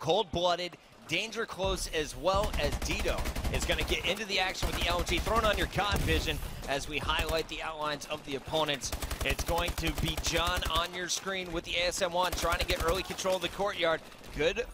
Cold-blooded, danger close, as well as Dito is going to get into the action with the LMG. Throwing on your COD vision as we highlight the outlines of the opponents. It's going to be John on your screen with the ASM-1 trying to get early control of the courtyard. Good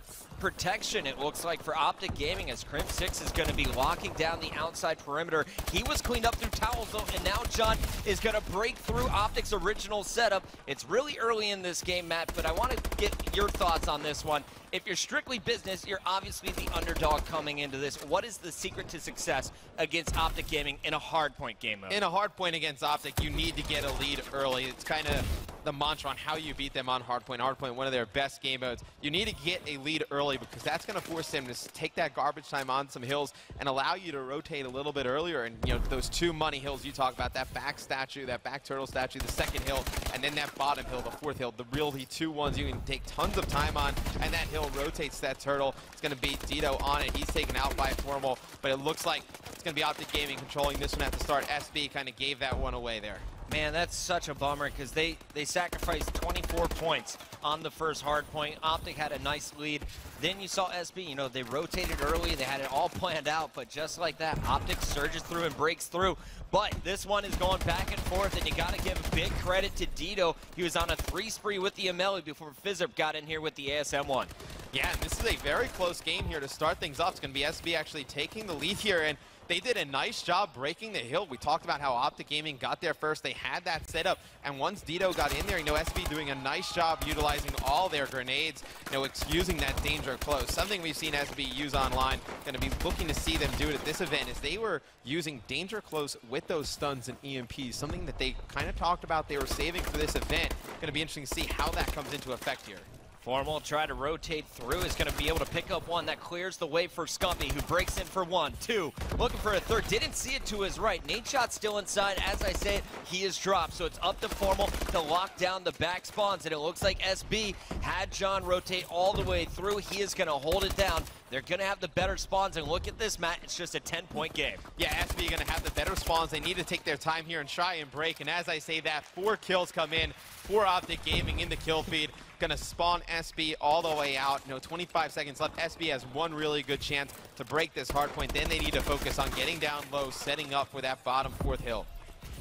protection, it looks like, for OpTic Gaming, as Crim6 is going to be locking down the outside perimeter. He was cleaned up through towels, though, and now John is going to break through OpTic's original setup. It's really early in this game, Matt, but I want to get your thoughts on this one. If you're strictly business, you're obviously the underdog coming into this. What is the secret to success against OpTic Gaming in a hardpoint game mode? In a hardpoint against OpTic, you need to get a lead early. It's kind of the mantra on how you beat them on hardpoint. Hardpoint, one of their best game modes. You need to get a lead early because that's going to force them to take that garbage time on some hills and allow you to rotate a little bit earlier. And, you know, those two money hills you talk about, that back statue, that back turtle statue, the second hill, and then that bottom hill, the fourth hill, the really two ones you can take tons of time on, and that hill rotates that turtle. It's going to beat Dito on it. He's taken out by Formal, but it looks like it's going to be OpTic Gaming controlling this one at the start. SB kind of gave that one away there. Man, that's such a bummer because they sacrificed 24 points on the first hard point. OpTic had a nice lead. Then you saw SB, you know, they rotated early. They had it all planned out, but just like that, OpTic surges through and breaks through. But this one is going back and forth, and you got to give big credit to Dito. He was on a 3 spree with the Amelie before Fizzerp got in here with the ASM-1. Yeah, and this is a very close game here to start things off. It's going to be SB actually taking the lead here, and they did a nice job breaking the hill. We talked about how OpTic Gaming got there first. They had that set up, and once Dito got in there, you know, SB doing a nice job utilizing all their grenades, you know, using that danger close. Something we've seen SB use online, going to be looking to see them do it at this event, is they were using danger close with those stuns and EMPs, something that they kind of talked about they were saving for this event. Going to be interesting to see how that comes into effect here. Formal try to rotate through, is going to be able to pick up one. That clears the way for Scumpy, who breaks in for 1, 2, looking for a third. Didn't see it to his right. Nadeshot's still inside. As I said, he is dropped. So it's up to Formal to lock down the back spawns. And it looks like SB had John rotate all the way through. He is going to hold it down. They're going to have the better spawns. And look at this, Matt. It's just a 10-point game. Yeah, SB going to have the better spawns. They need to take their time here and try and break. And as I say that, 4 kills come in for OpTic Gaming in the kill feed. Going to spawn SB all the way out. You know, 25 seconds left. SB has one really good chance to break this hard point. Then they need to focus on getting down low, setting up for that bottom 4th hill.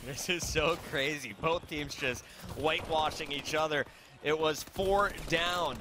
This is so crazy. Both teams just whitewashing each other. It was 4 down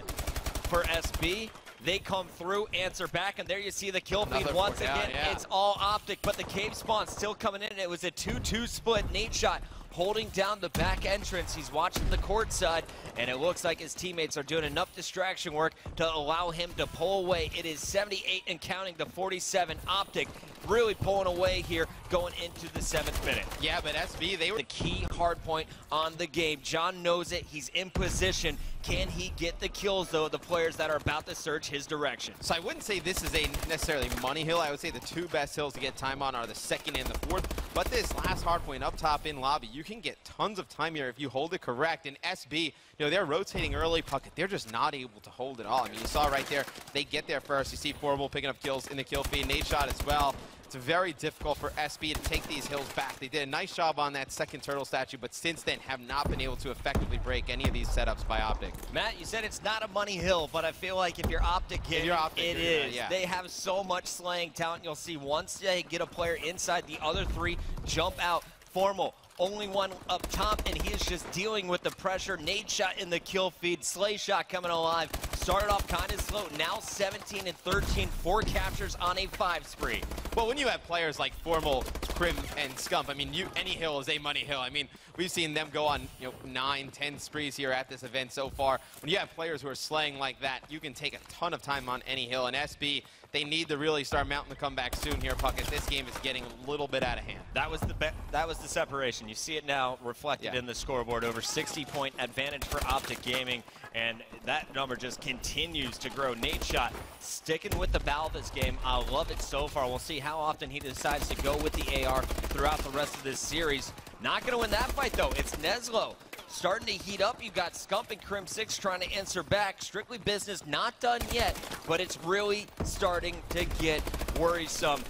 for SB. They come through, answer back, and there you see the kill feed once again. Yeah. It's all OpTic, but the cave spawn still coming in. It was a 2-2 split. Nadeshot holding down the back entrance. He's watching the court side, and it looks like his teammates are doing enough distraction work to allow him to pull away. It is 78 and counting to 47. OpTic really pulling away here going into the 7th minute. Yeah, but SB, they were the key hard point on the game. John knows it. He's in position. Can he get the kills, though, the players that are about to search his direction? So I wouldn't say this is a necessarily money hill. I would say the 2 best hills to get time on are the 2nd and the 4th. But this last hard point up top in lobby, you can get tons of time here if you hold it correct. And SB, you know, they're rotating early pucket. They're just not able to hold it all. I mean, you saw right there, they get there first. You see Formal picking up kills in the kill feed. Nadeshot as well. It's very difficult for SB to take these hills back. They did a nice job on that 2nd turtle statue, but since then have not been able to effectively break any of these setups by OpTic. Matt, you said it's not a money hill, but I feel like if you're OpTic, it is. Yeah. They have so much slaying talent. You'll see once they get a player inside, the other 3 jump out. Formal, only one up top, and he is just dealing with the pressure. Nadeshot in the kill feed. Slay shot coming alive. Started off kind of slow. Now 17 and 13, 4 captures on a 5 spree. Well, when you have players like Formal, Crim, and Scump, I mean, any hill is a money hill. I mean, we've seen them go on, you know, 9, 10 sprees here at this event so far. When you have players who are slaying like that, you can take a ton of time on any hill. And SB, they need to really start mounting the comeback soon here, Puckett. This game is getting a little bit out of hand. That was the separation. You see it now reflected in the scoreboard. Over 60-point advantage for OpTic Gaming, and that number just continues to grow. Nadeshot sticking with the battle this game. I love it so far. We'll see how often he decides to go with the AR throughout the rest of this series. Not going to win that fight, though. It's Neslo starting to heat up. You've got Scump and Crim6 trying to answer back. Strictly business, not done yet, but it's really starting to get worrisome.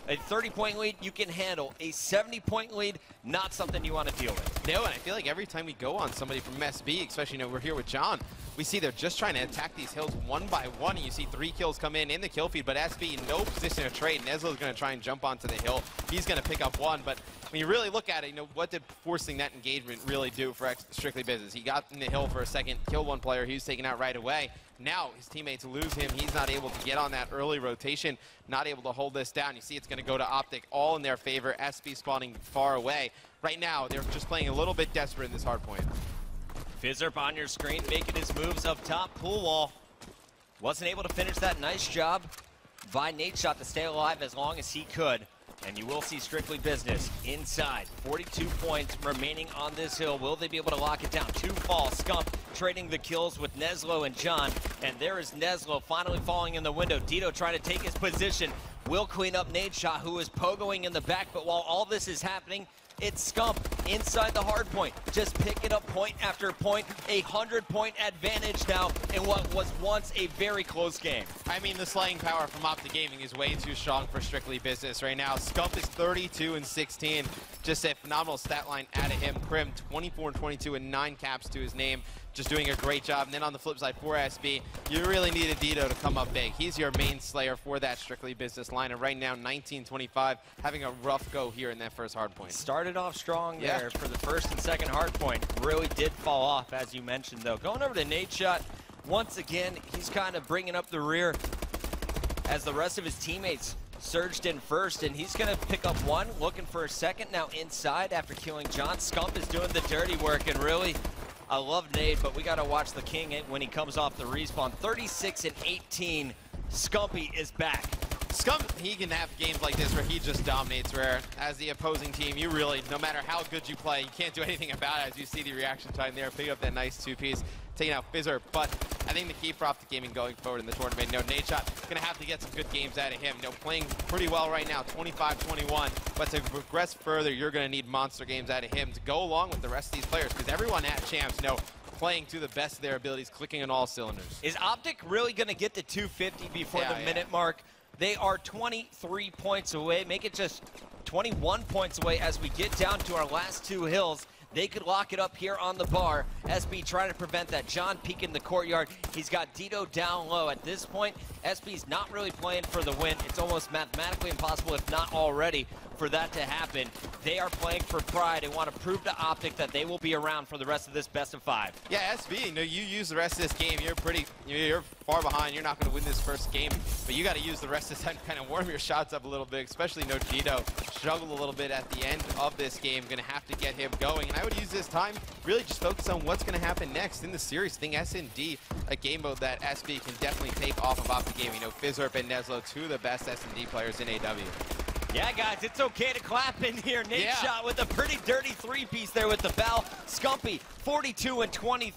A 30-point lead you can handle. A 70-point lead, not something you want to deal with. No, and I feel like every time we go on somebody from SB, especially, you know, we're here with John, we see they're just trying to attack these hills one by one. And you see 3 kills come in the kill feed, but SB no position to trade. Nezlo's going to try and jump onto the hill. He's going to pick up 1, but when you really look at it, what did forcing that engagement really do for Strictly Business? He got in the hill for a second, killed 1 player. He was taken out right away. Now his teammates lose him. He's not able to get on that early rotation, not able to hold this down. You see it's going to go to OpTic all in their favor. SB spawning far away. Right now, they're just playing a little bit desperate in this hard point. Fizzerp on your screen, making his moves up top. Pool wall wasn't able to finish that. Nice job by Nadeshot to stay alive as long as he could. And you will see Strictly Business inside. 42 points remaining on this hill. Will they be able to lock it down? 2 fall. Scump trading the kills with Nezlo and John. And there is Nezlo finally falling in the window. Dito trying to take his position. Will clean up Nadeshot, who is pogoing in the back. But while all this is happening, it's Scump inside the hard point, just picking up point after point. 100-point advantage now in what was once a very close game. I mean, the slaying power from OpTic Gaming is way too strong for Strictly Business right now. Scump is 32-16. Just a phenomenal stat line out of him. Krim, 24-22 and 9 caps to his name. Just doing a great job. And then on the flip side for SB, you really need a Dito to come up big. He's your main slayer for that Strictly Business line. And right now, 19-25, having a rough go here in that first hard point. Started off strong there for the first and second hard point. Really did fall off, as you mentioned, though. Going over to Nadeshot, once again, he's kind of bringing up the rear as the rest of his teammates surged in first, and he's going to pick up 1, looking for a second. Now inside after killing John. Scump is doing the dirty work, and really, I love Nade, but we got to watch the King when he comes off the respawn. 36-18, Scumpy is back. Scump, he can have games like this where he just dominates, where as the opposing team, you really, no matter how good you play, you can't do anything about it. As you see the reaction time there, pick up that nice 2-piece, taking out Fizzerp. But I think the key for OpTic Gaming going forward in the tournament, Nadeshot going to have to get some good games out of him. Playing pretty well right now, 25-21. But to progress further, you're going to need monster games out of him to go along with the rest of these players, because everyone at Champs, playing to the best of their abilities, clicking on all cylinders. Is OpTic really going to get to 250 before the minute mark? They are 23 points away, make it just 21 points away as we get down to our last 2 hills. They could lock it up here on the bar. SB trying to prevent that. John peek in the courtyard. He's got Dito down low. At this point, SB's not really playing for the win. It's almost mathematically impossible, if not already, for that to happen. They are playing for pride and want to prove to OpTic that they will be around for the rest of this best of 5. Yeah, SB, you use the rest of this game. You're far behind. You're not going to win this first game, but you got to use the rest of this time to kind of warm your shots up a little bit, especially Dito struggled a little bit at the end of this game. Going to have to get him going, and I would use this time really just focus on what's going to happen next in the series. I think S&D, a game mode that SB can definitely take off of OpTic Gaming. Fizzerp and Nezlo, 2 of the best S&D players in AW. Yeah, guys, it's okay to clap in here. Nadeshot with a pretty dirty 3-piece there with the foul. Scumpy, 42-23.